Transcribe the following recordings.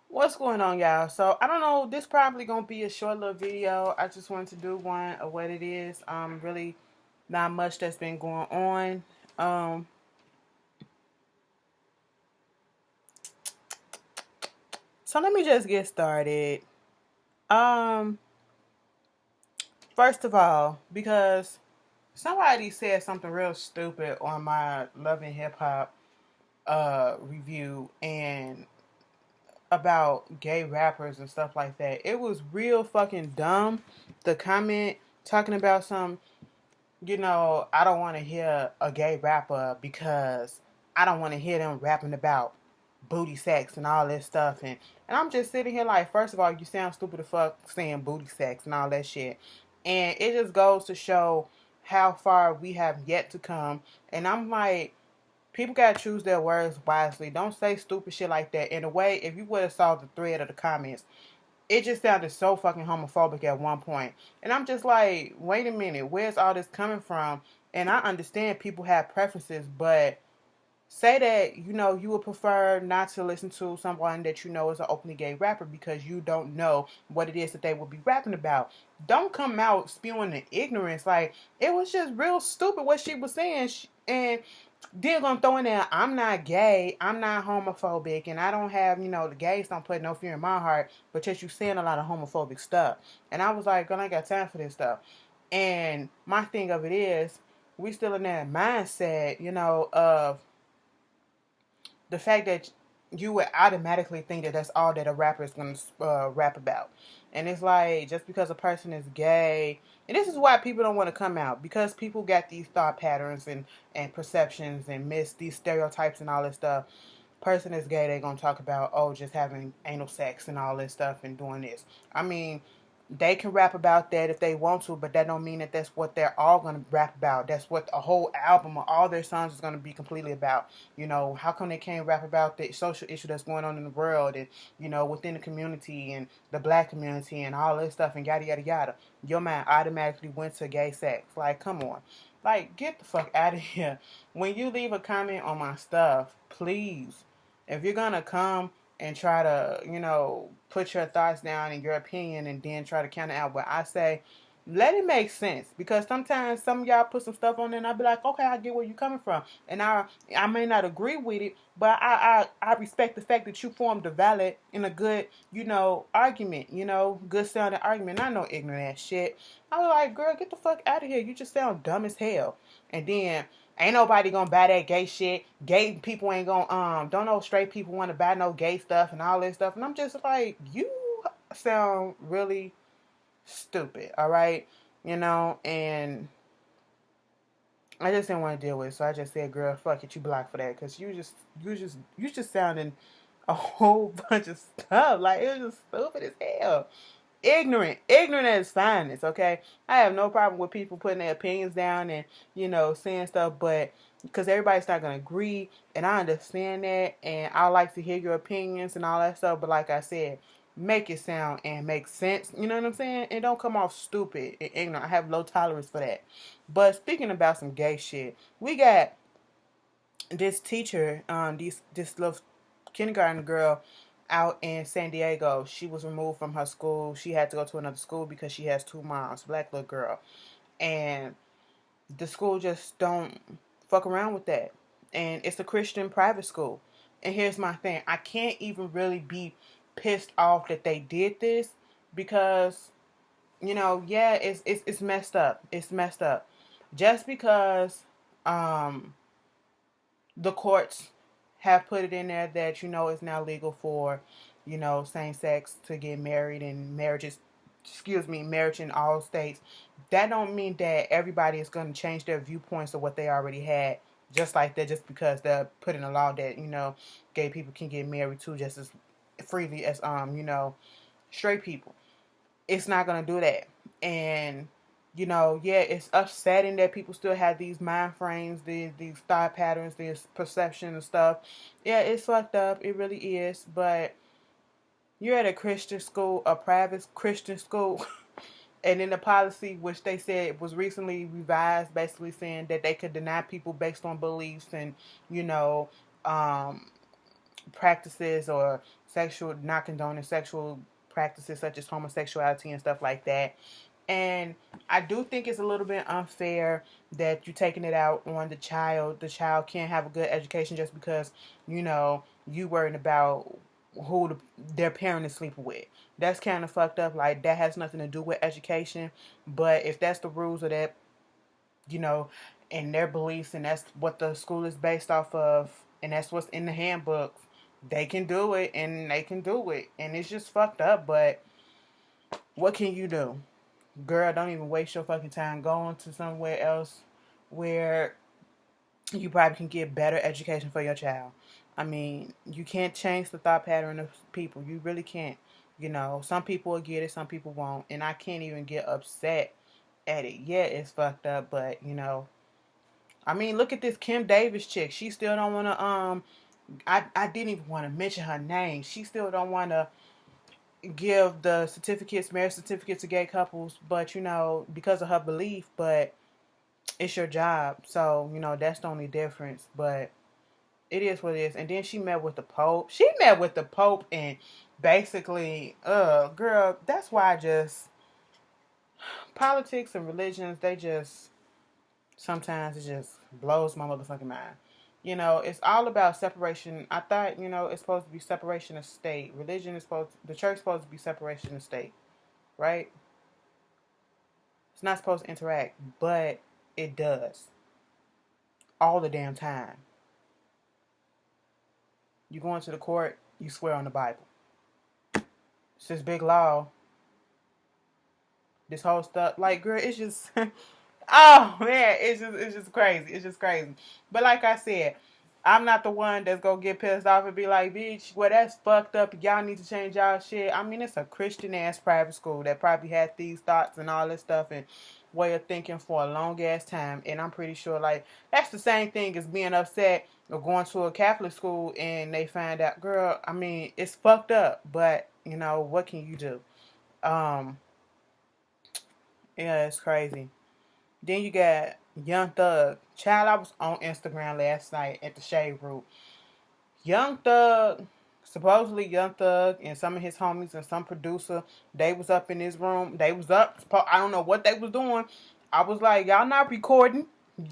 What's going on, y'all? So I don't know. This probably gonna be a short little video. I just wanted to do one of what it is. Really not much that's been going on. Um, so let me just get started. Um, First of all, because somebody said something real stupid on my Love and Hip Hop review and about gay rappers and stuff like that. It was real fucking dumb. The comment talking about some I don't want to hear a gay rapper because I don't want to hear them rapping about booty sex and all this stuff. And I'm just sitting here like, first of all, you sound stupid as fuck saying booty sex and all that shit. And it just goes to show how far we have yet to come. And I'm like, people gotta choose their words wisely. Don't say stupid shit like that. In a way, if you would have saw the thread of the comments, it just sounded so fucking homophobic at one point. And I'm just like, wait a minute, where's all this coming from? And I understand people have preferences, but say that, you would prefer not to listen to someone that you know is an openly gay rapper because you don't know what it is that they will be rapping about. Don't come out spewing the ignorance. Like, it was just real stupid what she was saying. And then gonna throw in there, I'm not gay, I'm not homophobic, and I don't have, the gays don't put no fear in my heart, but yet you saying a lot of homophobic stuff. And I was like, girl, I ain't got time for this stuff. And my thing of it is, we still in that mindset, of the fact that you would automatically think that that's all that a rapper is going to rap about. And it's like, just because a person is gay, and this is why people don't want to come out, because people got these thought patterns and perceptions and miss these stereotypes and all this stuff. Person is gay, they're going to talk about, oh, just having anal sex and all this stuff and doing this. I mean, they can rap about that if they want to, but that don't mean that that's what they're all going to rap about. That's what a whole album or all their songs is going to be completely about. How come they can't rap about the social issue that's going on in the world and, within the community and the black community and all this stuff and yada, yada, yada. Your mind automatically went to gay sex. Like, come on. Like, get the fuck out of here. When you leave a comment on my stuff, please, if you're going to come and try to, put your thoughts down and your opinion and then try to counter out what I say, let it make sense. Because sometimes some of y'all put some stuff on there and I'll be like, okay, I get where you're coming from. And I may not agree with it, but I respect the fact that you formed a valid and a good, argument, good sounding argument. Not no ignorant ass shit. I was like, girl, get the fuck out of here. You just sound dumb as hell. And then ain't nobody gonna buy that gay shit. Gay people ain't gonna don't know straight people want to buy no gay stuff and all this stuff. And I'm just like, you sound really stupid, all right? And I just didn't want to deal with it, so I just said, girl, fuck it, you blocked for that, because you just sounding a whole bunch of stuff. Like, it was just stupid as hell. Ignorant at its finest, okay? I have no problem with people putting their opinions down and, saying stuff, but because everybody's not going to agree, and I understand that, and I like to hear your opinions and all that stuff, but like I said, make it sound and make sense, you know what I'm saying? And don't come off stupid and ignorant. I have low tolerance for that. But speaking about some gay shit, we got this teacher, this little kindergarten girl out in San Diego. She was removed from her school. She had to go to another school because she has two moms, black little girl. And the school just don't fuck around with that. And it's a Christian private school. And here's my thing. I can't even really be pissed off that they did this because, yeah, it's messed up. It's messed up. Just because the courts have put it in there that it's now legal for same sex to get married and marriage in all states. That don't mean that everybody is going to change their viewpoints of what they already had just like that, just because they're putting a law that gay people can get married too just as freely as straight people. It's not going to do that. And yeah, it's upsetting that people still have these mind frames, these thought patterns, this perception and stuff. Yeah, it's fucked up. It really is. But you're at a Christian school, a private Christian school, and in the policy, which they said was recently revised, basically saying that they could deny people based on beliefs and, um, practices or not condoning sexual practices such as homosexuality and stuff like that. And I do think it's a little bit unfair that you're taking it out on the child. The child can't have a good education just because, you worried about who their parent is sleeping with. That's kind of fucked up. Like, that has nothing to do with education. But if that's the rules of that, you know, and their beliefs, and that's what the school is based off of, and that's what's in the handbooks, they can do it, and they can do it. And it's just fucked up, but what can you do? Girl, don't even waste your fucking time going to somewhere else where you probably can get better education for your child. I mean, you can't change the thought pattern of people. You really can't. Some people will get it, some people won't. And I can't even get upset at it. Yeah, it's fucked up, but I mean, look at this Kim Davis chick. She still don't want to I didn't even want to mention her name. She still don't want to give the marriage certificates to gay couples, but because of her belief. But it's your job, so that's the only difference. But it is what it is. And then she met with the Pope. And basically, girl, that's why politics and religions, they just sometimes it just blows my motherfucking mind. It's all about separation. I thought, it's supposed to be separation of state. The church is supposed to be separation of state, right? It's not supposed to interact, but it does. All the damn time. You go into the court, you swear on the Bible. It's this big law. This whole stuff. Like, girl, it's just oh man, it's just crazy. It's just crazy. But like I said, I'm not the one that's gonna get pissed off and be like, bitch, well, that's fucked up. Y'all need to change y'all shit. I mean, it's a Christian ass private school that probably had these thoughts and all this stuff and way of thinking for a long ass time. And I'm pretty sure, like, that's the same thing as being upset or going to a Catholic school and they find out, girl, I mean, it's fucked up. But, what can you do? Yeah, it's crazy. Then you got Young Thug. Child, I was on Instagram last night at the Shade Room. Young Thug, supposedly Young Thug and some of his homies and some producer, they was up in his room. They was up. I don't know what they was doing. I was like, y'all not recording.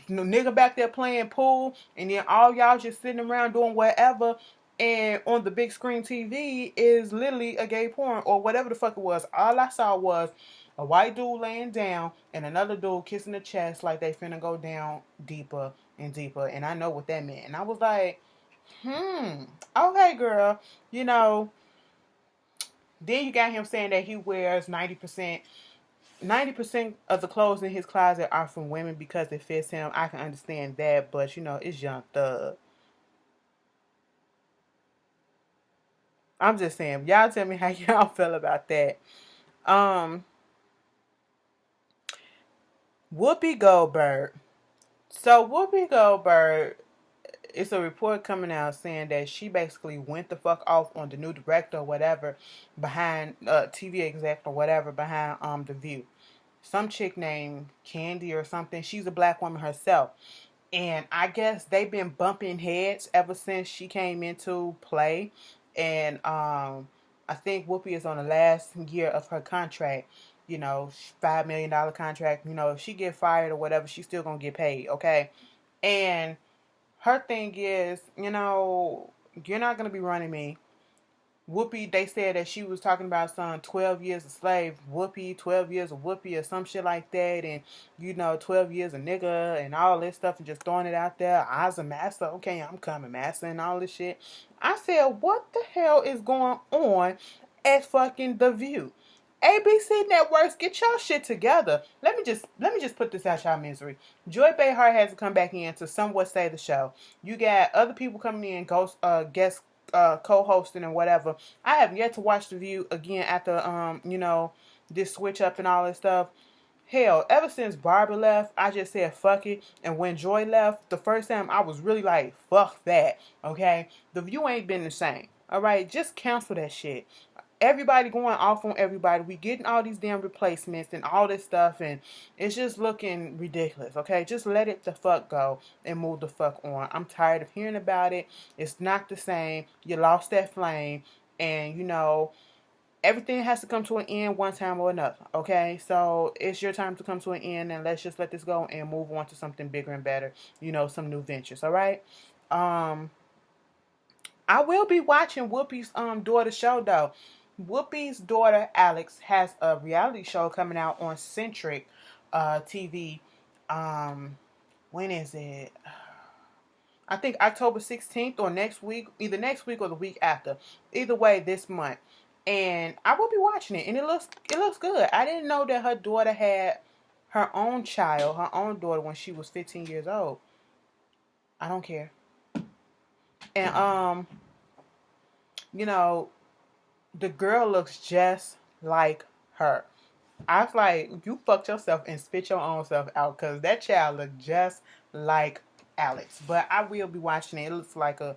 Nigga back there playing pool. And then all y'all just sitting around doing whatever. And on the big screen TV is literally a gay porn or whatever the fuck it was. All I saw was a white dude laying down and another dude kissing the chest like they finna go down deeper and deeper. And I know what that meant. And I was like, okay, girl. Then you got him saying that he wears 90% of the clothes in his closet are from women because it fits him. I can understand that, but it's Young Thug. I'm just saying, y'all tell me how y'all feel about that. Whoopi Goldberg. So Whoopi Goldberg, it's a report coming out saying that she basically went the fuck off on the new director or whatever behind TV exec or whatever behind The View. Some chick named Candy or something. She's a black woman herself. And I guess they've been bumping heads ever since she came into play. And I think Whoopi is on the last year of her contract. $5 million contract. If she get fired or whatever, she's still gonna get paid. Okay, and her thing is, you're not gonna be running me. Whoopi, they said that she was talking about some 12 years a slave, Whoopi, 12 years of Whoopi or some shit like that, and 12 years a nigga and all this stuff and just throwing it out there. I was a master, okay, I'm coming, master, and all this shit. I said, what the hell is going on at fucking The View? ABC networks, get your shit together. Let me just put this out y'all misery. Joy Behar has to come back in to somewhat save the show. You got other people coming in, guest co-hosting and whatever. I have yet to watch The View again after this switch up and all this stuff. Hell, ever since Barbara left, I just said fuck it. And when Joy left, the first time I was really like, fuck that. Okay? The View ain't been the same. Alright? Just cancel that shit. everybody going off on everybody. We getting all these damn replacements and all this stuff, and it's just looking ridiculous. Okay, just let it the fuck go and move the fuck on. I'm tired of hearing about it. It's not the same. You lost that flame, and everything has to come to an end one time or another. Okay, so it's your time to come to an end, and let's just let this go and move on to something bigger and better. Some new ventures. All right. I will be watching Whoopi's daughter's show though. Whoopi's daughter Alex has a reality show coming out on Centric TV. When is it? I think October 16th or next week, either next week or the week after. Either way, this month. And I will be watching it, and it looks good. I didn't know that her daughter had her own child, her own daughter, when she was 15 years old. I don't care. And the girl looks just like her. I was like, you fucked yourself and spit your own self out, because that child looked just like Alex. But I will be watching it. It looks like a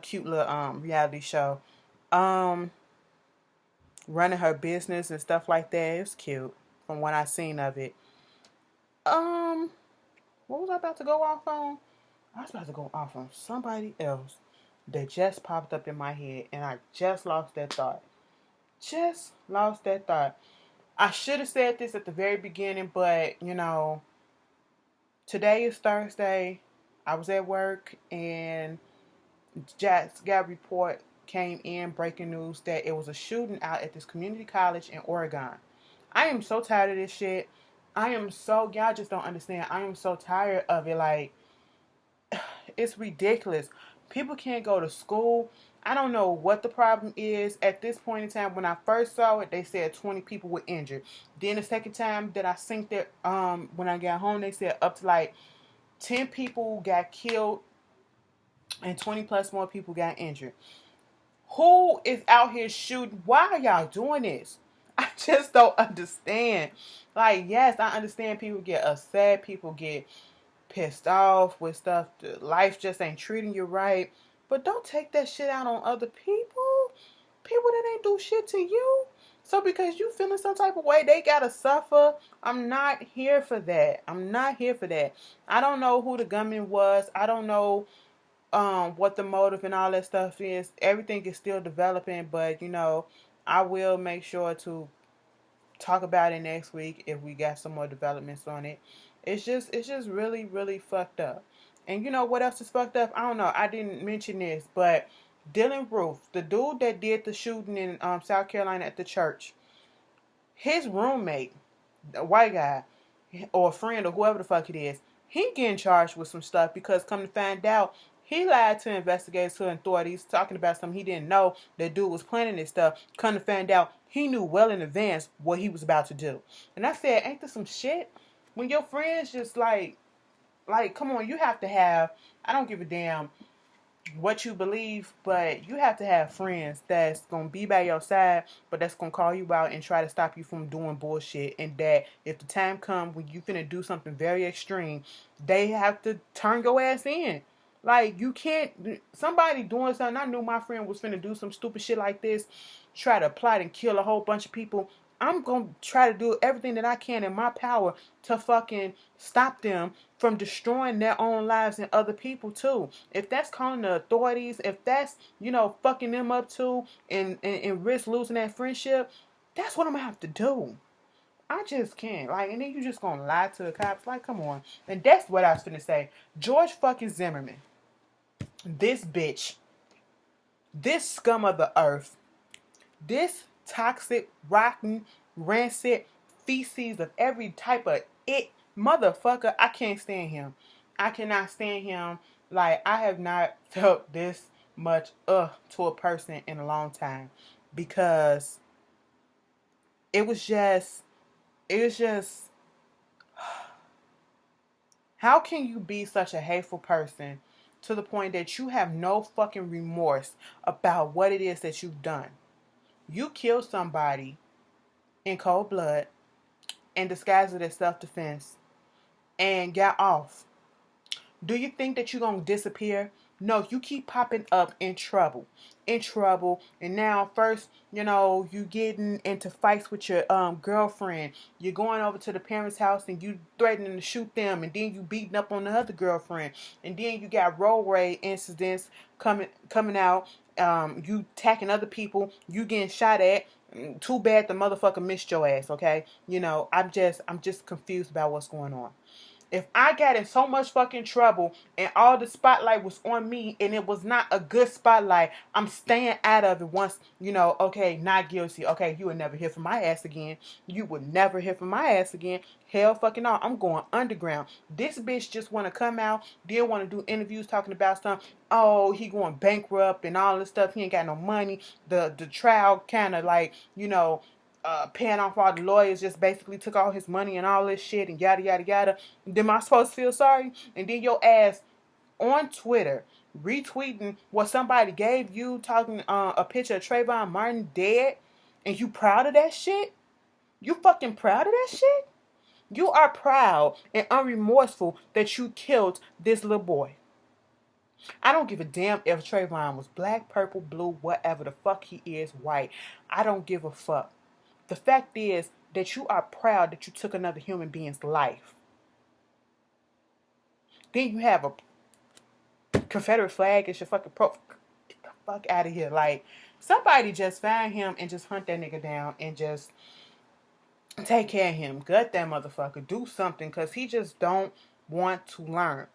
cute little reality show. Running her business and stuff like that. It's cute from what I seen of it. What was I about to go off on? I was about to go off on somebody else that just popped up in my head, and I just lost that thought. I should have said this at the very beginning, but today is Thursday. I was at work, and just got a report came in, breaking news, that it was a shooting out at this community college in Oregon. I am so tired of this shit. Y'all just don't understand. I am so tired of it. Like, it's ridiculous. People can't go to school. I don't know what the problem is. At this point in time, when I first saw it, they said 20 people were injured. Then the second time that I synced it, when I got home, they said up to like 10 people got killed and 20 plus more people got injured. Who is out here shooting? Why are y'all doing this? I just don't understand. Like, yes, I understand people get upset. People get pissed off with stuff. Life just ain't treating you right. But don't take that shit out on other people. People that ain't do shit to you. So because you feeling some type of way, they gotta suffer. I'm not here for that. I don't know who the gunman was. I don't know what the motive and all that stuff is. Everything is still developing, but I will make sure to talk about it next week if we got some more developments on it. It's just really, really fucked up. And what else is fucked up? I don't know. I didn't mention this, but Dylan Roof, the dude that did the shooting in South Carolina at the church, his roommate, the white guy, or a friend, or whoever the fuck it is, he getting charged with some stuff because come to find out, he lied to investigators, to authorities, talking about something he didn't know. That dude was planning this stuff. Come to find out, he knew well in advance what he was about to do. And I said, ain't this some shit? When your friends just like, come on, you have to have, I don't give a damn what you believe, but you have to have friends that's going to be by your side, but that's going to call you out and try to stop you from doing bullshit. And that if the time comes when you finna do something very extreme, they have to turn your ass in. Like, you can't, somebody doing something, I knew my friend was finna do some stupid shit like this, try to plot and kill a whole bunch of people. I'm going to try to do everything that I can in my power to fucking stop them from destroying their own lives and other people too. If that's calling the authorities, if that's, fucking them up too and risk losing that friendship, that's what I'm going to have to do. I just can't. Like, and then you just going to lie to the cops. Like, come on. And that's what I was finna say. George fucking Zimmerman. This bitch. This scum of the earth. This toxic, rotten, rancid feces of every type of motherfucker. I can't stand him. I cannot stand him. Like, I have not felt this much to a person in a long time, because it was just how can you be such a hateful person to the point that you have no fucking remorse about what it is that you've done? You killed somebody in cold blood and disguised it as self-defense and got off. Do you think that you're going to disappear? No, you keep popping up in trouble. In trouble. And now first, you getting into fights with your girlfriend. You're going over to the parents' house and you threatening to shoot them, and then you beating up on the other girlfriend. And then you got RHOA incidents coming out. You attacking other people, you getting shot at. Too bad the motherfucker missed your ass, okay? I'm just confused about what's going on. If I got in so much fucking trouble and all the spotlight was on me and it was not a good spotlight, I'm staying out of it once, okay, not guilty. Okay, you would never hear from my ass again. You would never hear from my ass again. Hell fucking no, I'm going underground. This bitch just want to come out, didn't want to do interviews talking about something. Oh, he going bankrupt and all this stuff. He ain't got no money. The trial kind of like, paying off all the lawyers, just basically took all his money and all this shit and yada yada yada. Then am I supposed to feel sorry? And then your ass on Twitter retweeting what somebody gave you, talking a picture of Trayvon Martin dead, and you proud of that shit? You fucking proud of that shit? You are proud and unremorseful that you killed this little boy. I don't give a damn if Trayvon was black, purple, blue, whatever the fuck he is, white. I don't give a fuck. The fact is that you are proud that you took another human being's life. Then you have a Confederate flag as your fucking pro. Get the fuck out of here. Like, somebody just find him and just hunt that nigga down and just take care of him. Gut that motherfucker. Do something, because he just don't want to learn.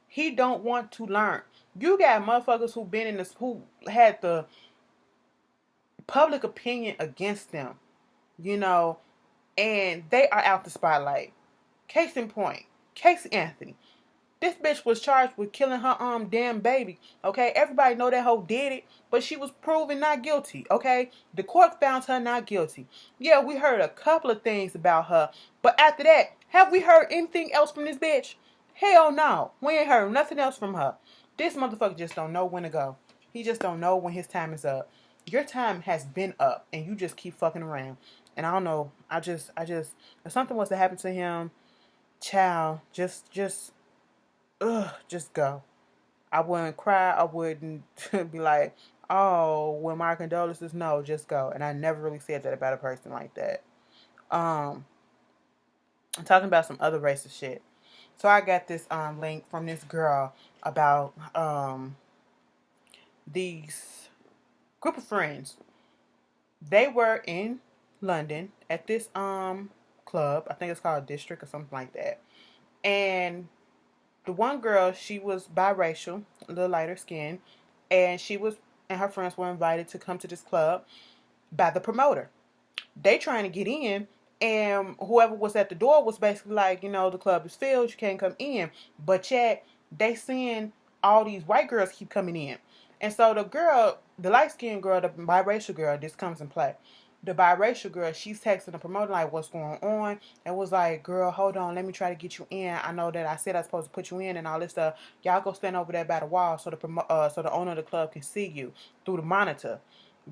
He don't want to learn. You got motherfuckers who been in this, who had the public opinion against them, and they are out the spotlight. Case in point, Casey Anthony. This bitch was charged with killing her damn baby. Okay, everybody know that hoe did it, but she was proven not guilty. Okay, the court found her not guilty. Yeah, we heard a couple of things about her, but after that, have we heard anything else from this bitch? Hell no, we ain't heard nothing else from her. This motherfucker just don't know when to go. He just don't know when his time is up. Your time has been up, and you just keep fucking around. And I don't know. I just, if something was to happen to him, child, just go. I wouldn't cry. I wouldn't be like, oh, well, my condolences. No, just go. And I never really said that about a person like that. I'm talking about some other racist shit. So I got this link from this girl about these group of friends. They were in London at this club. I think it's called District or something like that. And the one girl, she was biracial, a little lighter skin, and her friends were invited to come to this club by the promoter. They trying to get in, and whoever was at the door was basically like, the club is filled, you can't come in. But yet, they seeing all these white girls keep coming in. And so the light-skinned girl, the biracial girl, this comes in play. The biracial girl, she's texting the promoter like, what's going on? And was like, girl, hold on, let me try to get you in. I know that I said I was supposed to put you in and all this stuff. Y'all go stand over there by the wall so the owner of the club can see you through the monitor.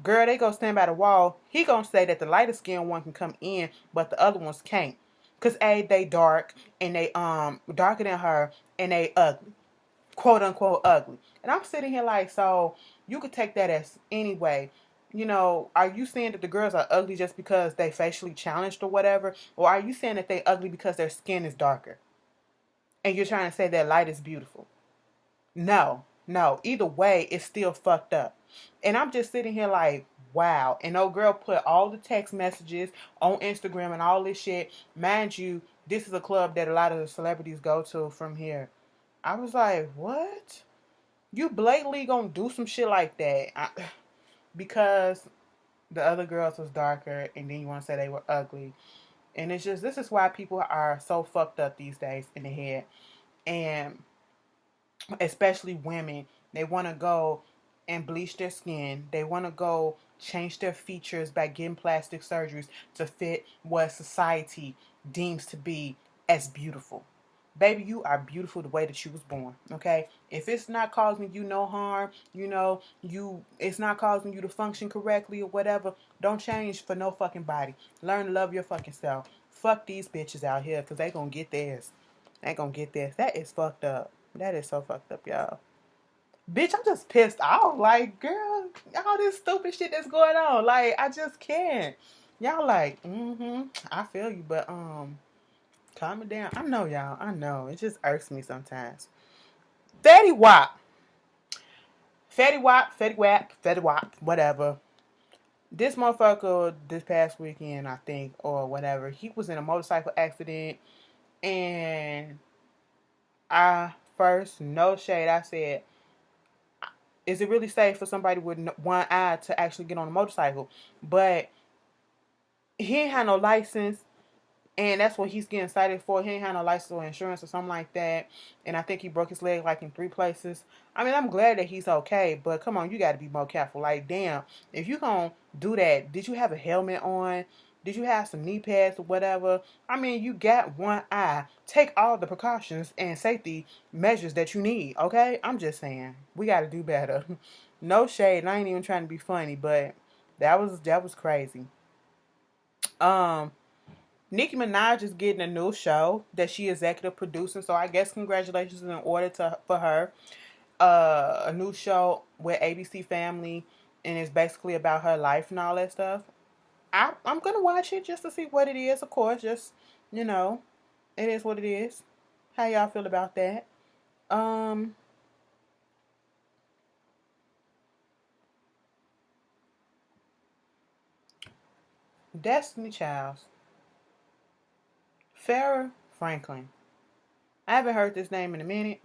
Girl, they go stand by the wall. He gonna say that the lighter skinned one can come in, but the other ones can't. Cause they dark, and they darker than her, and they ugly. Quote unquote ugly. And I'm sitting here like, so you could take that as any way. Are you saying that the girls are ugly just because they facially challenged or whatever? Or are you saying that they ugly because their skin is darker? And you're trying to say that light is beautiful? No. Either way, it's still fucked up. And I'm just sitting here like, wow. And old girl put all the text messages on Instagram and all this shit. Mind you, this is a club that a lot of the celebrities go to from here. I was like, what? You blatantly gonna do some shit like that? Because the other girls was darker, and then you want to say they were ugly. And it's just, this is why people are so fucked up these days in the head. And especially women, they want to go and bleach their skin. They want to go change their features by getting plastic surgeries to fit what society deems to be as beautiful. Baby, you are beautiful the way that you was born, okay? If it's not causing you no harm, it's not causing you to function correctly or whatever, don't change for no fucking body. Learn to love your fucking self. Fuck these bitches out here, because they gonna get theirs. They gonna get theirs. That is fucked up. That is so fucked up, y'all. Bitch, I'm just pissed off. Like, girl, all this stupid shit that's going on. Like, I just can't. Y'all like, I feel you, but calm it down. I know y'all. I know. It just irks me sometimes. Fetty Wap. Fetty Wap, Fetty Wap, Fetty Wap, whatever. This motherfucker this past weekend, I think, or whatever, he was in a motorcycle accident, and I first, no shade, I said, is it really safe for somebody with one eye to actually get on a motorcycle? But he ain't had no license. And that's what he's getting cited for. He ain't had no license or insurance or something like that. And I think he broke his leg like in 3 places. I mean, I'm glad that he's okay, but come on, you got to be more careful. Like, damn, if you gonna do that, did you have a helmet on? Did you have some knee pads or whatever? I mean, you got one eye. Take all the precautions and safety measures that you need, okay? I'm just saying, we got to do better. No shade. And I ain't even trying to be funny, but that was crazy. Um, Nicki Minaj is getting a new show that she executive producing, so I guess congratulations in order for her. A new show with ABC Family, and it's basically about her life and all that stuff. I'm gonna watch it just to see what it is. Of course, just you know, it is what it is. How y'all feel about that? Um, Destiny Childs, Farrah Franklin. I haven't heard this name in a minute.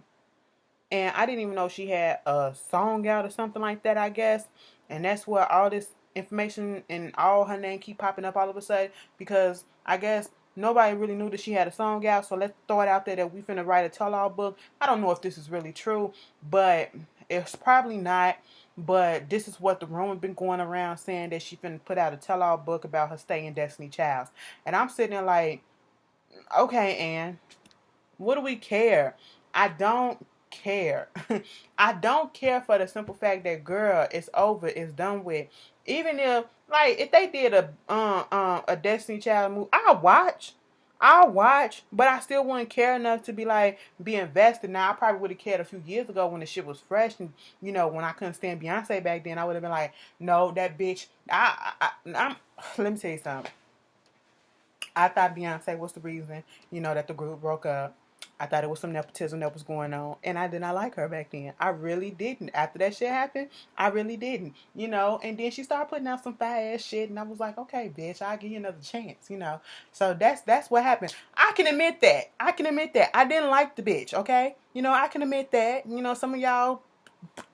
And I didn't even know she had a song out or something like that, I guess. And that's where all this information and all her name keep popping up all of a sudden, because I guess nobody really knew that she had a song out. So let's throw it out there that we finna write a tell-all book. I don't know if this is really true, but it's probably not. But this is what the rumor been going around, saying that she finna put out a tell-all book about her stay in Destiny Childs. And I'm sitting there like, okay, Ann, what do we care? I don't care. I don't care for the simple fact that, girl, it's over, it's done with. Even if they did a Destiny Child movie, I'll watch, but I still wouldn't care enough to be invested. Now I probably would have cared a few years ago when the shit was fresh, and when I couldn't stand Beyonce back then, I would have been like, no, that bitch. I'm. Let me tell you something. I thought Beyonce was the reason, that the group broke up. I thought it was some nepotism that was going on, and I did not like her back then. I really didn't. After that shit happened, I really didn't. And then she started putting out some fire ass shit, and I was like, okay, bitch, I'll give you another chance. So that's what happened. I can admit that. I didn't like the bitch. Okay, I can admit that. Some of y'all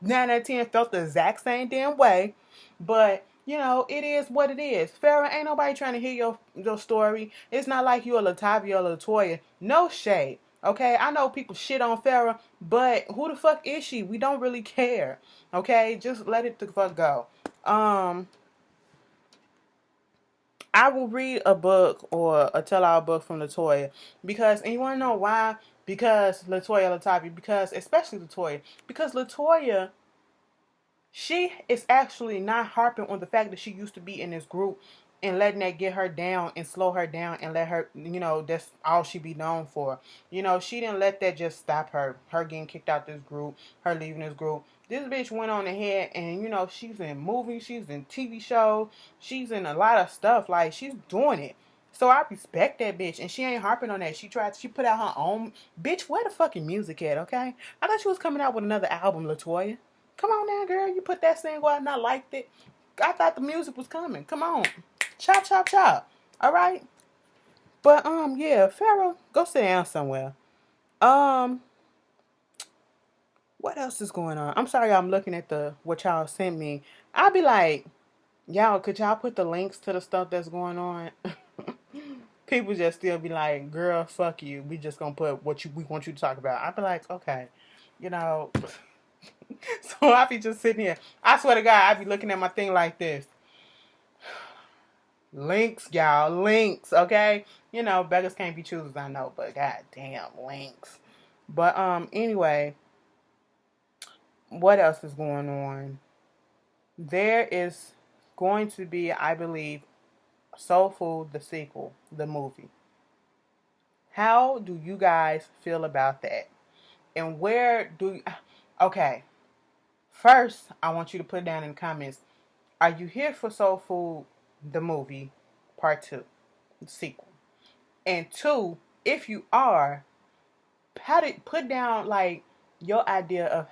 9 out of 10 felt the exact same damn way. But, it is what it is. Farrah, ain't nobody trying to hear your story. It's not like you a Latavia or Latoya. No shade. Okay, I know people shit on Farrah, but who the fuck is she? We don't really care. Okay, just let it the fuck go. I will read a book or a tell-all book from Latoya and you want to know why? Because Latoya Latavia, because especially Latoya, because Latoya, she is actually not harping on the fact that she used to be in this group and letting that get her down and slow her down and let her, that's all she be known for. She didn't let that just stop her getting kicked out this group, her leaving this group. This bitch went on ahead and, she's in movies, she's in TV shows, she's in a lot of stuff. Like, she's doing it. So I respect that bitch, and she ain't harping on that. She put out her own. Bitch, where the fucking music at, okay? I thought she was coming out with another album, Latoya. Come on now, girl. You put that single out and I liked it. I thought the music was coming. Come on. Chop, chop, chop. All right. But, yeah, Pharaoh, go sit down somewhere. Um, what else is going on? I'm sorry, I'm looking at what y'all sent me. I'll be like, y'all, could y'all put the links to the stuff that's going on? People just still be like, girl, fuck you. We just gonna put we want you to talk about. I'll be like, okay. You know, so I be just sitting here. I swear to God, I be looking at my thing like this. Links, y'all, links, okay? Beggars can't be choosers, I know, but goddamn, links. But anyway, what else is going on? There is going to be, I believe, Soul Food, the sequel, the movie. How do you guys feel about that? And where do you, okay? First, I want you to put down in the comments, are you here for Soul Food, the movie, part 2, the sequel? And 2, if you are, put down like your idea of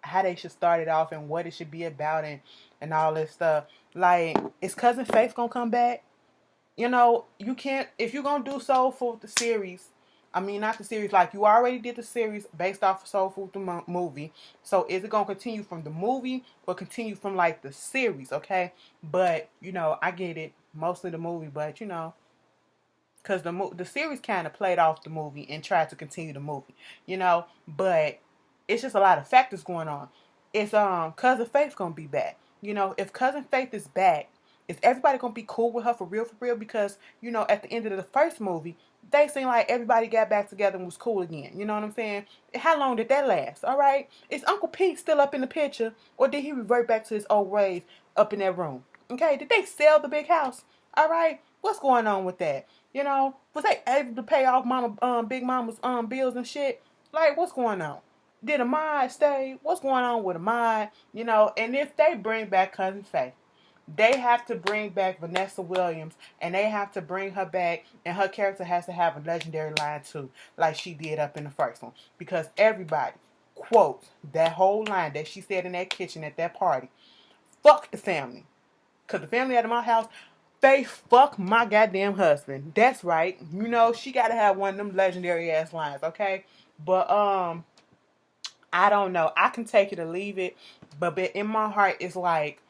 how they should start it off and what it should be about and all this stuff. Like, is Cousin Faith gonna come back? You know, you can't, if you're gonna do Soul Food the series, I mean not the series, like you already did the series based off of Soul Food the movie. So is it gonna continue from the movie or continue from like the series? Okay, but you know I get it, mostly the movie, but you know because the series kind of played off the movie and tried to continue the movie, you know. But it's just a lot of factors going on. Is Cousin Faith gonna be back? You know, if Cousin Faith is back, is everybody gonna be cool with her for real? For real? Because you know, at the end of the first movie, they seemed like everybody got back together and was cool again. You know what I'm saying? How long did that last? All right, is Uncle Pete still up in the picture, or did he revert back to his old ways up in that room? Okay, did they sell the big house? All right, what's going on with that? You know, was they able to pay off Big Mama's bills and shit? Like, what's going on? Did Ahmad stay? What's going on with Ahmad? You know, and if they bring back Cousin Faith, they have to bring back Vanessa Williams, and they have to bring her back, and her character has to have a legendary line too, like she did up in the first one, because everybody quotes that whole line that she said in that kitchen at that party. Fuck the family, cause the family at my house, they fuck my goddamn husband. That's right. You know, she gotta have one of them legendary ass lines, okay? But I don't know. I can take it or leave it, but in my heart it's like,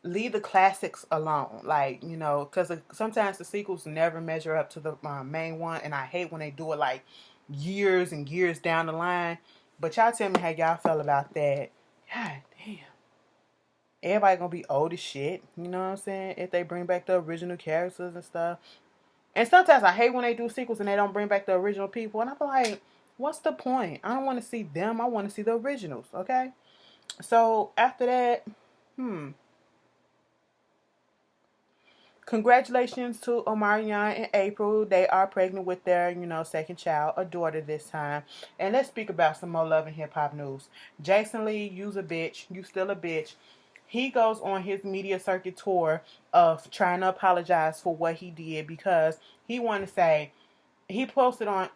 leave the classics alone. Like, you know, because sometimes the sequels never measure up to the main one, and I hate when they do it like years and years down the line. But y'all tell me how y'all feel about that. God damn. Everybody gonna be old as shit. You know what I'm saying? If they bring back the original characters and stuff. And sometimes I hate when they do sequels and they don't bring back the original people. And I'm like, what's the point? I don't want to see them. I want to see the originals. Okay? So after that, congratulations to Omarion and April. They are pregnant with their, you know, second child, a daughter this time. And let's speak about some more love and hip hop news. Jason Lee, you's a bitch. You still a bitch. He goes on his media circuit tour of trying to apologize for what he did, because he wanted to say, he posted on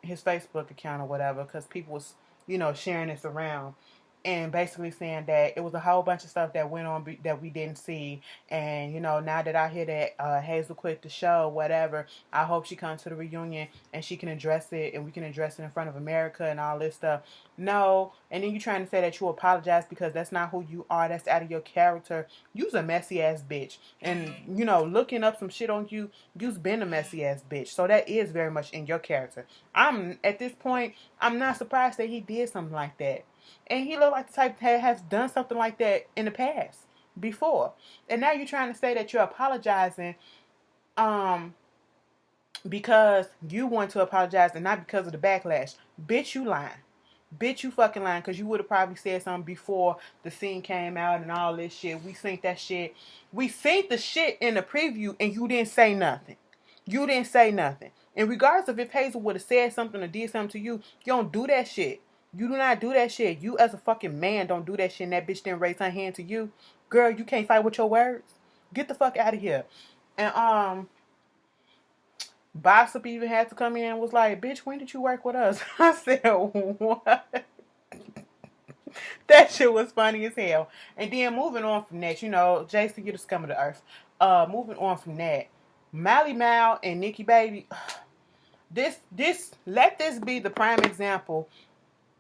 his Facebook account or whatever, because people was, you know, sharing this around, and basically saying that it was a whole bunch of stuff that went on that we didn't see. And, you know, now that I hear that Hazel quit the show, whatever, I hope she comes to the reunion and she can address it, and we can address it in front of America and all this stuff. No. And then you trying to say that you apologize because that's not who you are. That's out of your character. You's a messy ass bitch. And, you know, looking up some shit on you, you've been a messy ass bitch. So that is very much in your character. At this point, I'm not surprised that he did something like that. And he looked like the type that has done something like that in the past, before. And now you're trying to say that you're apologizing because you want to apologize and not because of the backlash. Bitch, you lying. Bitch, you fucking lying, because you would have probably said something before the scene came out and all this shit. We synced that shit. We synced the shit in the preview and you didn't say nothing. You didn't say nothing. And regardless of if Hazel would have said something or did something to you, you don't do that shit. You do not do that shit. You as a fucking man don't do that shit, and that bitch didn't raise her hand to you. Girl, you can't fight with your words. Get the fuck out of here. And Bossip even had to come in and was like, bitch, when did you work with us? I said, what? That shit was funny as hell. And then moving on from that, you know, Jason, you're the scum of the earth. Moving on from that, Mally Mal and Nikki Baby, let this be the prime example.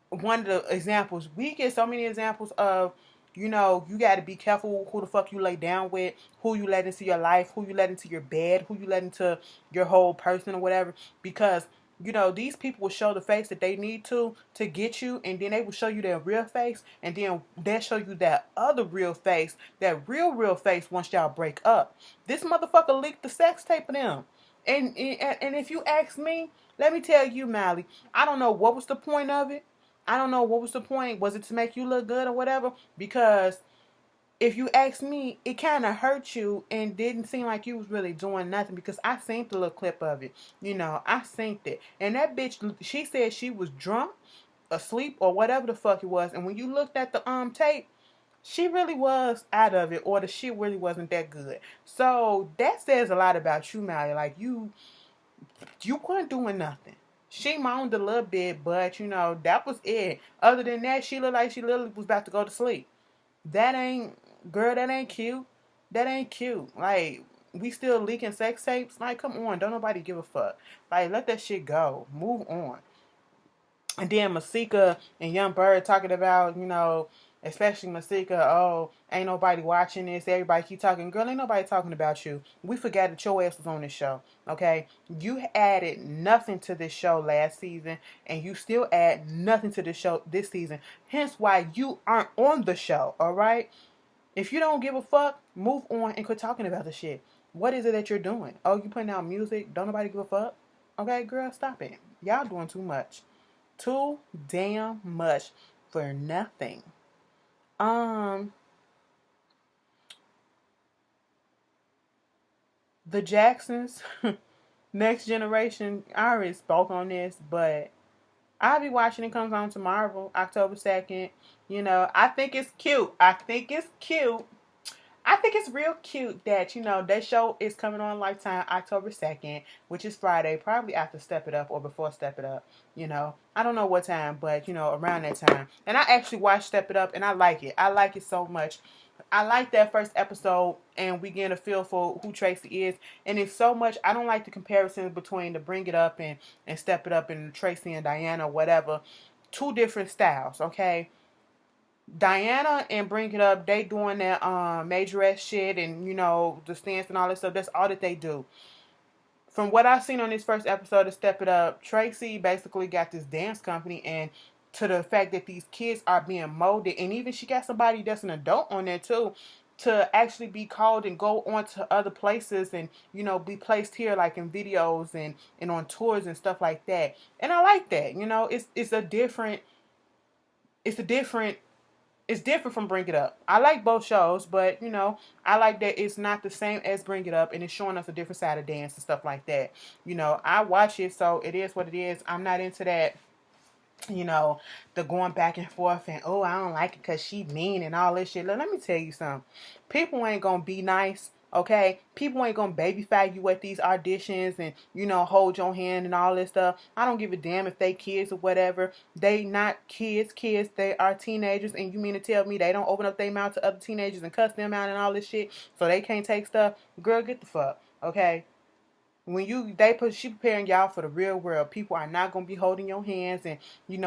One of the examples, we get so many examples of, you know, you got to be careful who the fuck you lay down with, who you let into your life, who you let into your bed, who you let into your whole person or whatever, because, you know, these people will show the face that they need to get you, and then they will show you their real face, and then they'll show you that other real face, that real face once y'all break up. This motherfucker leaked the sex tape of them. And if you ask me, let me tell you, Mally, I don't know what was the point of it. I don't know what was the point. Was it to make you look good or whatever? Because if you ask me, it kind of hurt you and didn't seem like you was really doing nothing, because I seen the little clip of it. You know, I seen it. And that bitch, she said she was drunk asleep or whatever the fuck it was. And when you looked at the tape, she really was out of it, or the shit really wasn't that good. So that says a lot about you, Mally. Like you weren't doing nothing. She moaned a little bit, but that was it. Other than that, she looked like she literally was about to go to sleep. That ain't, girl, that ain't cute. That ain't cute. Like, we still leaking sex tapes? Like, come on, don't nobody give a fuck. Like, let that shit go. Move on. And then Masika and Young Bird talking about, especially Masika, oh, ain't nobody watching this. Everybody keep talking. Girl, ain't nobody talking about you. We forgot that your ass was on this show, okay? You added nothing to this show last season, and you still add nothing to this show this season. Hence why you aren't on the show, all right? If you don't give a fuck, move on and quit talking about the shit. What is it that you're doing? Oh, you putting out music? Don't nobody give a fuck? Okay, girl, stop it. Y'all doing too much. Too damn much for nothing. The Jacksons, Next Generation, I already spoke on this, but I'll be watching it. Comes on tomorrow, October 2nd. I think it's cute. I think it's real cute that, that show is coming on Lifetime October 2nd, which is Friday, probably after Step It Up or before Step It Up. I don't know what time, but, around that time. And I actually watched Step It Up, and I like it. I like it so much. I like that first episode, and we get a feel for who Tracy is. And it's so much, I don't like the comparisons between the Bring It Up and Step It Up and Tracy and Diana, whatever. Two different styles, okay? Diana and Bring It Up, they doing that majorette shit and, the stance and all that stuff. That's all that they do. From what I've seen on this first episode of Step It Up, Tracy basically got this dance company, and to the fact that these kids are being molded, and even she got somebody that's an adult on there too, to actually be called and go on to other places and, be placed here like in videos and on tours and stuff like that. And I like that. It's different from Bring It Up. I like both shows, but, I like that it's not the same as Bring It Up, and it's showing us a different side of dance and stuff like that. I watch it, so it is what it is. I'm not into that, the going back and forth and, oh, I don't like it because she mean and all this shit. Let me tell you something. People ain't going to be nice. Okay, people ain't gonna babyfat you at these auditions and, hold your hand and all this stuff. I don't give a damn if they kids or whatever. They not kids. They are teenagers, and you mean to tell me they don't open up their mouth to other teenagers and cuss them out and all this shit so they can't take stuff? Girl, get the fuck, okay? When she preparing y'all for the real world. People are not gonna be holding your hands and,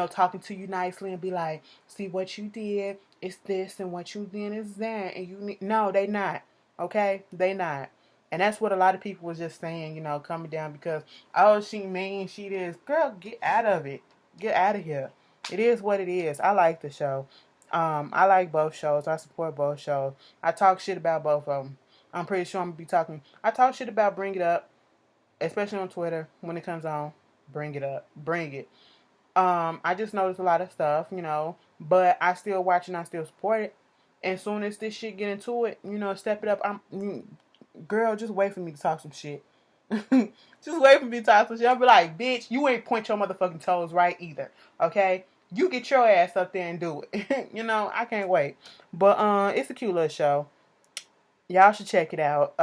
talking to you nicely and be like, see what you did, it's this, and what you did is that, and no, they not. Okay, they not. And that's what a lot of people was just saying, coming down because, oh, she mean, she this. Girl, get out of it. Get out of here. It is what it is. I like the show. I like both shows. I support both shows. I talk shit about both of them. I'm pretty sure I'm going to be talking. I talk shit about Bring It Up, especially on Twitter when it comes on. Bring it up. Bring it. I just noticed a lot of stuff, but I still watch and I still support it. And soon as this shit get into it, Step It Up, girl, just wait for me to talk some shit. Just wait for me to talk some shit. I'll be like, bitch, you ain't point your motherfucking toes right either. Okay? You get your ass up there and do it. I can't wait. But it's a cute little show. Y'all should check it out.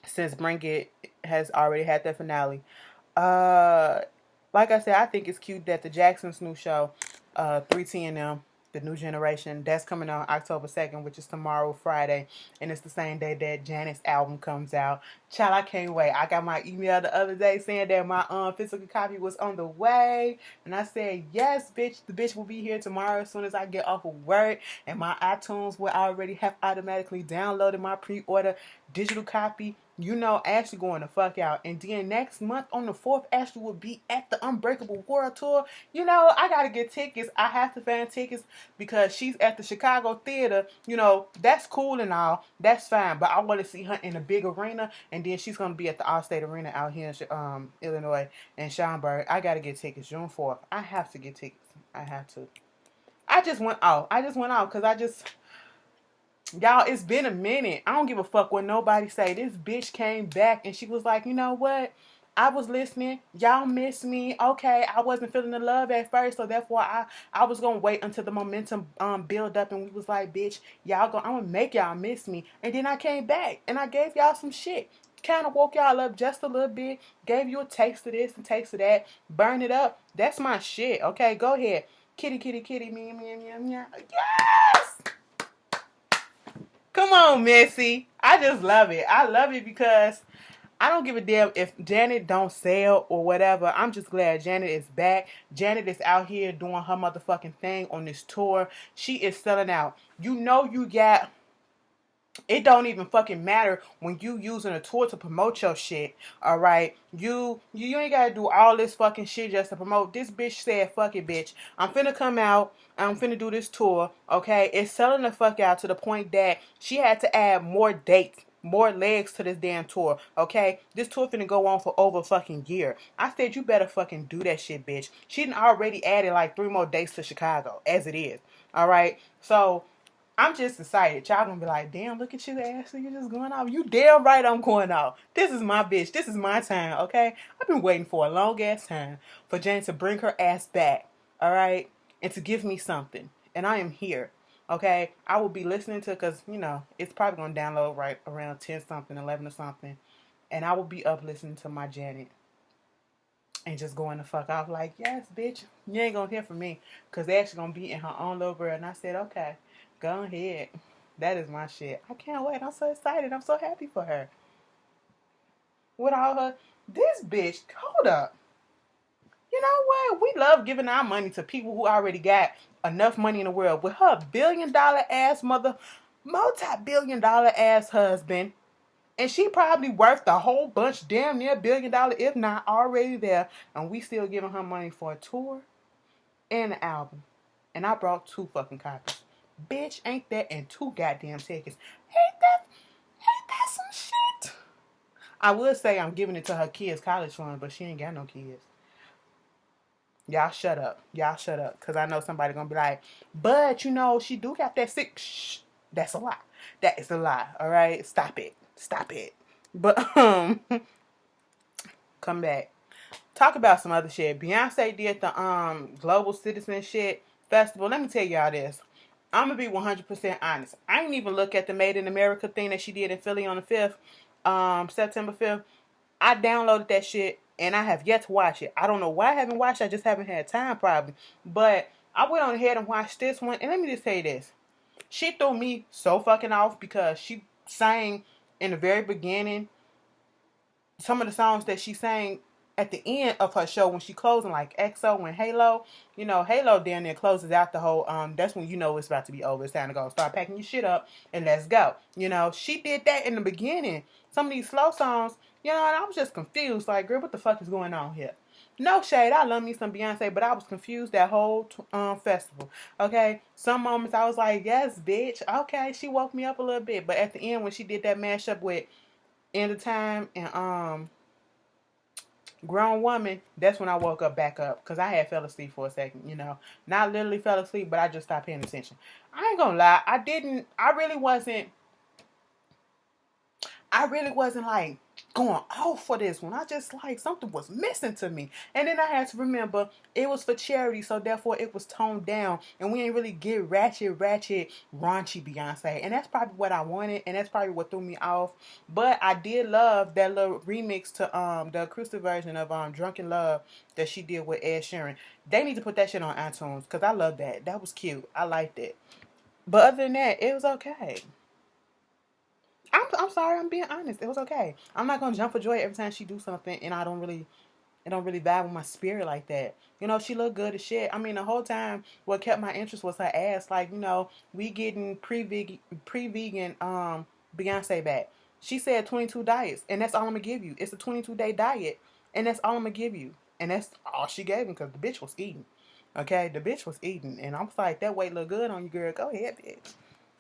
Since Bring It has already had their finale. Like I said, I think it's cute that the Jacksons' new show, 3TNM, the New Generation, that's coming on October 2nd, which is tomorrow, Friday, and it's the same day that Janet's album comes out. Child, I can't wait. I got my email the other day saying that my physical copy was on the way, and I said, yes, bitch, the bitch will be here tomorrow as soon as I get off of work, and my iTunes will already have automatically downloaded my pre-order digital copy. Ashley going the fuck out. And then next month on the 4th, Ashley will be at the Unbreakable World Tour. I gotta get tickets. I have to find tickets because she's at the Chicago Theater. That's cool and all. That's fine. But I want to see her in a big arena. And then she's gonna be at the Allstate Arena out here in Illinois and Schaumburg. I gotta get tickets June 4th. I have to get tickets. I have to. I just went out because y'all, it's been a minute. I don't give a fuck what nobody say. This bitch came back and she was like, you know what? I was listening. Y'all miss me. Okay, I wasn't feeling the love at first, so therefore I was gonna wait until the momentum build up, and we was like, bitch, I'm gonna make y'all miss me. And then I came back and I gave y'all some shit. Kind of woke y'all up just a little bit. Gave you a taste of this and taste of that. Burn it up. That's my shit. Okay, go ahead. Kitty, kitty, kitty, meow, meow, meow, meow. Yes! Come on, Missy. I just love it. I love it because I don't give a damn if Janet don't sell or whatever. I'm just glad Janet is back. Janet is out here doing her motherfucking thing on this tour. She is selling out. You know you got... It don't even fucking matter when you using a tour to promote your shit. All right, you ain't gotta do all this fucking shit just to promote. This bitch said, "Fuck it, bitch. I'm finna come out. I'm finna do this tour." Okay, it's selling the fuck out to the point that she had to add more dates, more legs to this damn tour. Okay, this tour finna go on for over a fucking year. I said you better fucking do that shit, bitch. She done already added like 3 more dates to Chicago as it is. All right, so I'm just excited. Y'all gonna be like, damn, look at you, Ashley. You're just going off. You damn right I'm going off. This is my bitch. This is my time, okay? I've been waiting for a long ass time for Jane to bring her ass back, all right? And to give me something. And I am here, okay? I will be listening to, because, you know, it's probably gonna download right around 10 something, 11 or something. And I will be up listening to my Janet. And just going the fuck off like, yes, bitch, you ain't gonna hear from me. Because they actually gonna be in her own little world. And I said, okay, go ahead. That is my shit. I can't wait. I'm so excited. I'm so happy for her. With all her... This bitch, hold up. You know what? We love giving our money to people who already got enough money in the world. With her billion-dollar ass multi-billion-dollar ass husband. And she probably worth a whole bunch, damn near $1 billion, if not already there. And we still giving her money for a tour and an album. And I brought 2 fucking copies. Bitch, ain't that, and 2 goddamn tickets. Ain't that some shit? I would say I'm giving it to her kids' college fund, but she ain't got no kids. Y'all shut up. Y'all shut up. Because I know somebody going to be like, but, you know, she do got that sick. Shh. That's a lie. That is a lie. All right? Stop it. Stop it. But, come back. Talk about some other shit. Beyonce did the Global Citizen shit festival. Let me tell y'all this. I'm going to be 100% honest. I didn't even look at the Made in America thing that she did in Philly on the 5th, September 5th. I downloaded that shit and I have yet to watch it. I don't know why I haven't watched it. I just haven't had time probably. But I went on ahead and watched this one. And let me just say this. She threw me so fucking off because she sang in the very beginning some of the songs that she sang at the end of her show when she closing, like EXO and Halo. You know, Halo down there closes out the whole, that's when you know it's about to be over. It's time to go. Start packing your shit up and let's go. You know, she did that in the beginning. Some of these slow songs, you know, and I was just confused. Like, girl, what the fuck is going on here? No shade, I love me some Beyonce, but I was confused that whole festival. Okay, some moments I was like, yes, bitch. Okay, she woke me up a little bit, but at the end when she did that mashup with End of Time and Grown Woman, that's when I woke up back up because I had fell asleep for a second, you know. Not literally fell asleep, but I just stopped paying attention. I ain't gonna lie, I really wasn't like going off for this one. I just like something was missing to me. And then I had to remember it was for charity, so therefore it was toned down. And we ain't really get ratchet, raunchy Beyonce. And that's probably what I wanted, and that's probably what threw me off. But I did love that little remix to the acoustic version of Drunken Love that she did with Ed Sheeran. They need to put that shit on iTunes because I love that. That was cute. I liked it. But other than that, it was okay. I'm sorry, I'm being honest. It was okay. I'm not gonna jump for joy every time she do something, and it don't really vibe with my spirit like that. You know, she looked good as shit. I mean, the whole time, what kept my interest was her ass. Like, you know, we getting pre-vegan Beyonce back. She said 22 diets, and that's all I'm gonna give you. It's a 22-day diet, and that's all I'm gonna give you. And that's all she gave me because the bitch was eating. Okay, the bitch was eating, and I was like, that weight look good on you, girl. Go ahead, bitch.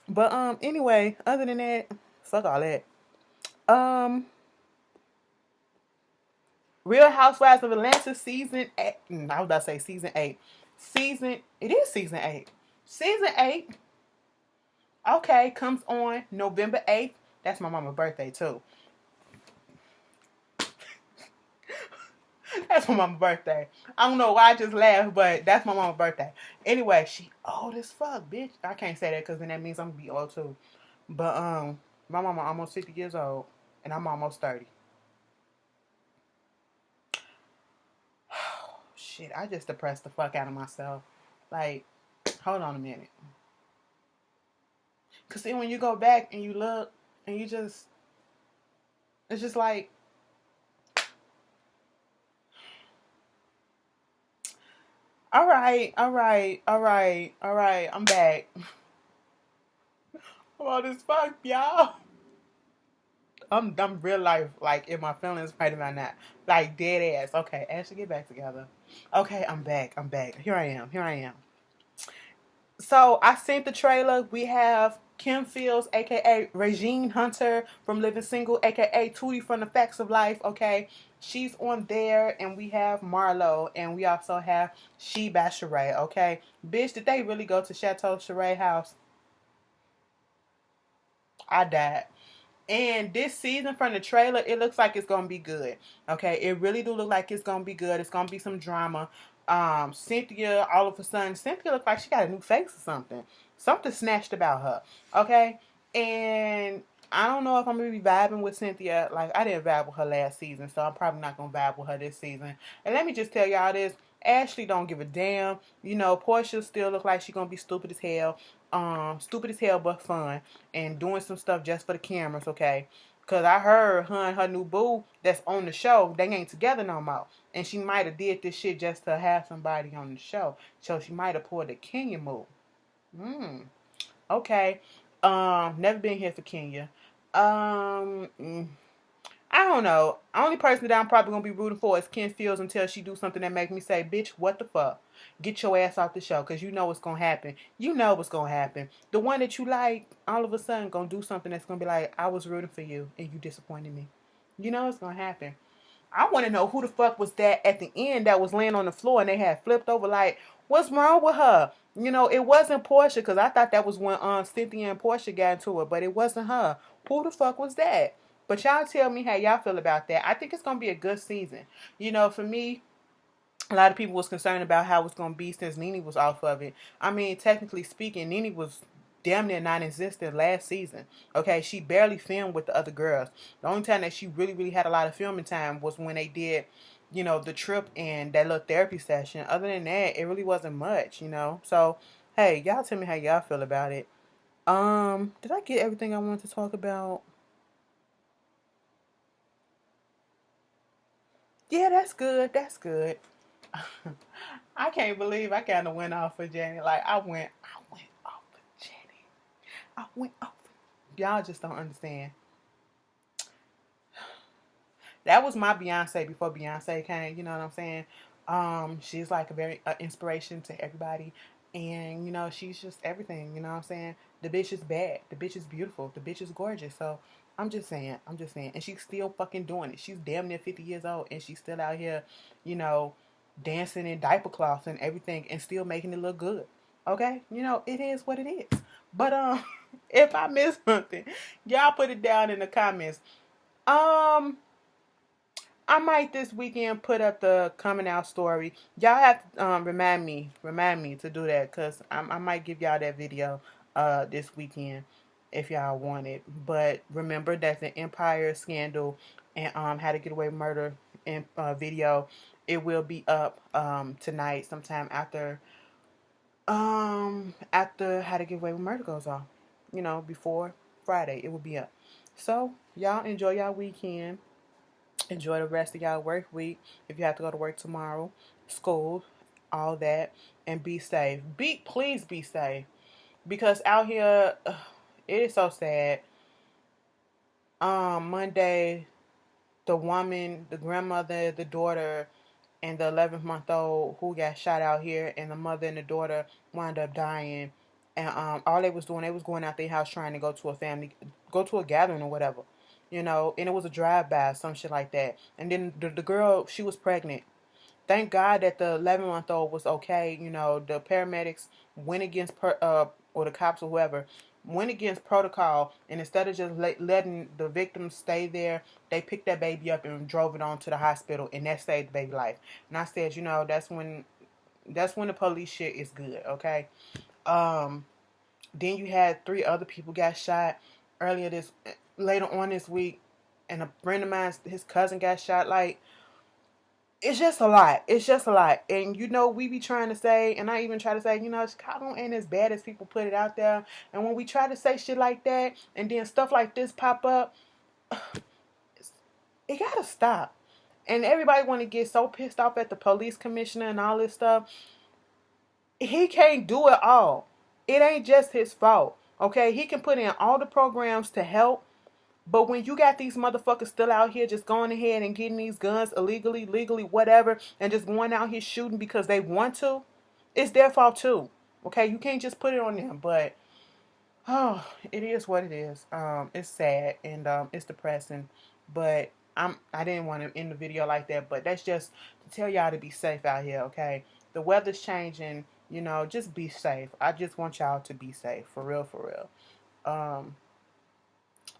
But anyway, other than that, fuck all that. Um, Real Housewives of Atlanta season 8. I was about to say season 8. It is season 8. Season 8, okay, comes on November 8th. That's my mama's birthday too. That's my mama's birthday. I don't know why I just laughed, but that's my mama's birthday. Anyway, she old as fuck, bitch. I can't say that because then that means I'm gonna be old too. But my mama almost 50 years old, and I'm almost 30. Shit, I just depressed the fuck out of myself. Like, hold on a minute. Cause then when you go back and you look and you just, it's just like, all right, all right, all right, all right, I'm back. I'm all this fuck, y'all. I'm real life, like in my feelings right about now. Like dead ass. Okay, Ashley, get back together. Okay, I'm back. I'm back. Here I am. Here I am. So I seen the trailer. We have Kim Fields, aka Regine Hunter from Living Single, aka Tootie from The Facts of Life. Okay, she's on there, and we have Marlo, and we also have She by Sheree. Okay, bitch, did they really go to Chateau Sheree house? I died. And this season from the trailer, it looks like it's gonna be good. Okay, it really do look like it's gonna be good. It's gonna be some drama. Cynthia, all of a sudden, Cynthia looks like she got a new face or something. Something snatched about her. Okay, and I don't know if I'm gonna be vibing with Cynthia. Like I didn't vibe with her last season, so I'm probably not gonna vibe with her this season. And let me just tell y'all this: Ashley don't give a damn. You know, Portia still look like she gonna be stupid as hell. Stupid as hell but fun, and doing some stuff just for the cameras, okay? Cause I heard her and her new boo that's on the show, they ain't together no more. And she might have did this shit just to have somebody on the show. So she might have pulled a Kenya move. Okay. Never been here for Kenya. Um, mm, I don't know. Only person that I'm probably gonna be rooting for is Ken Fields until she do something that make me say, "Bitch, what the fuck? Get your ass off the show," because you know what's gonna happen. You know what's gonna happen. The one that you like, all of a sudden, gonna do something that's gonna be like, "I was rooting for you and you disappointed me." You know what's gonna happen. I want to know who the fuck was that at the end that was laying on the floor and they had flipped over. Like, what's wrong with her? You know, it wasn't Portia because I thought that was when Cynthia and Portia got into it, but it wasn't her. Who the fuck was that? But y'all tell me how y'all feel about that. I think it's gonna be a good season. You know, for me, a lot of people was concerned about how it's gonna be since Nene was off of it. I mean, technically speaking, Nene was damn near non-existent last season. Okay, she barely filmed with the other girls. The only time that she really had a lot of filming time was when they did, you know, the trip and that little therapy session. Other than that, it really wasn't much, you know. So, hey, y'all tell me how y'all feel about it. Did I get everything I wanted to talk about? Yeah, that's good. That's good. I can't believe I kind of went off for Janet. Like I went off for Janet. I went off. Y'all just don't understand. That was my Beyonce before Beyonce came. You know what I'm saying? She's like a very inspiration to everybody, and you know she's just everything. You know what I'm saying? The bitch is bad. The bitch is beautiful. The bitch is gorgeous. So I'm just saying. I'm just saying. And she's still fucking doing it. She's damn near 50 years old, and she's still out here, you know, dancing in diaper cloths and everything, and still making it look good. Okay, you know it is what it is. But if I miss something, y'all put it down in the comments. Um, I might this weekend put up the coming out story. Y'all have to remind me to do that because I might give y'all that video this weekend if y'all want it. But remember that the Empire scandal and how to get away with murder in video, it will be up tonight sometime after how to get away with murder goes off. You know, before Friday it will be up. So y'all enjoy y'all weekend. Enjoy the rest of y'all work week. If you have to go to work tomorrow, school, all that, and be safe. Please be safe because out here, it is so sad. Monday, the woman, the grandmother, the daughter, and the 11-month-old who got shot out here, and the mother and the daughter wound up dying. And all they was doing, they was going out their house trying to go to a gathering or whatever, you know. And it was a drive-by, some shit like that. And then the girl, she was pregnant. Thank God that the 11-month-old was okay. You know, the paramedics went against or the cops or whoever went against protocol, and instead of just letting the victim stay there, they picked that baby up and drove it on to the hospital, and that saved the baby life. And I said, that's when the police shit is good, okay? Then you had 3 other people got shot later on this week, and a friend of mine, his cousin got shot. Like, it's just a lot. It's just a lot. And we be trying to say, and I even try to say, Chicago ain't as bad as people put it out there. And when we try to say shit like that, and then stuff like this pop up, it gotta stop. And everybody want to get so pissed off at the police commissioner and all this stuff. He can't do it all. It ain't just his fault. Okay? He can put in all the programs to help. But when you got these motherfuckers still out here just going ahead and getting these guns illegally, legally, whatever, and just going out here shooting because they want to, it's their fault too. Okay? You can't just put it on them. But, it is what it is. It's sad and it's depressing. But I didn't want to end the video like that. But that's just to tell y'all to be safe out here, okay? The weather's changing. Just be safe. I just want y'all to be safe. For real, for real.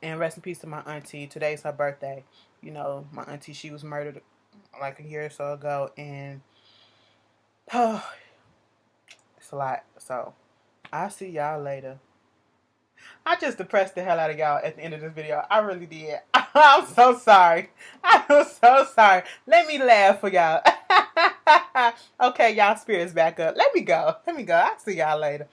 And rest in peace to my auntie. Today's her birthday. My auntie, she was murdered like a year or so ago. And it's a lot. So, I'll see y'all later. I just depressed the hell out of y'all at the end of this video. I really did. I'm so sorry. I'm so sorry. Let me laugh for y'all. Okay, y'all spirits back up. Let me go. I'll see y'all later.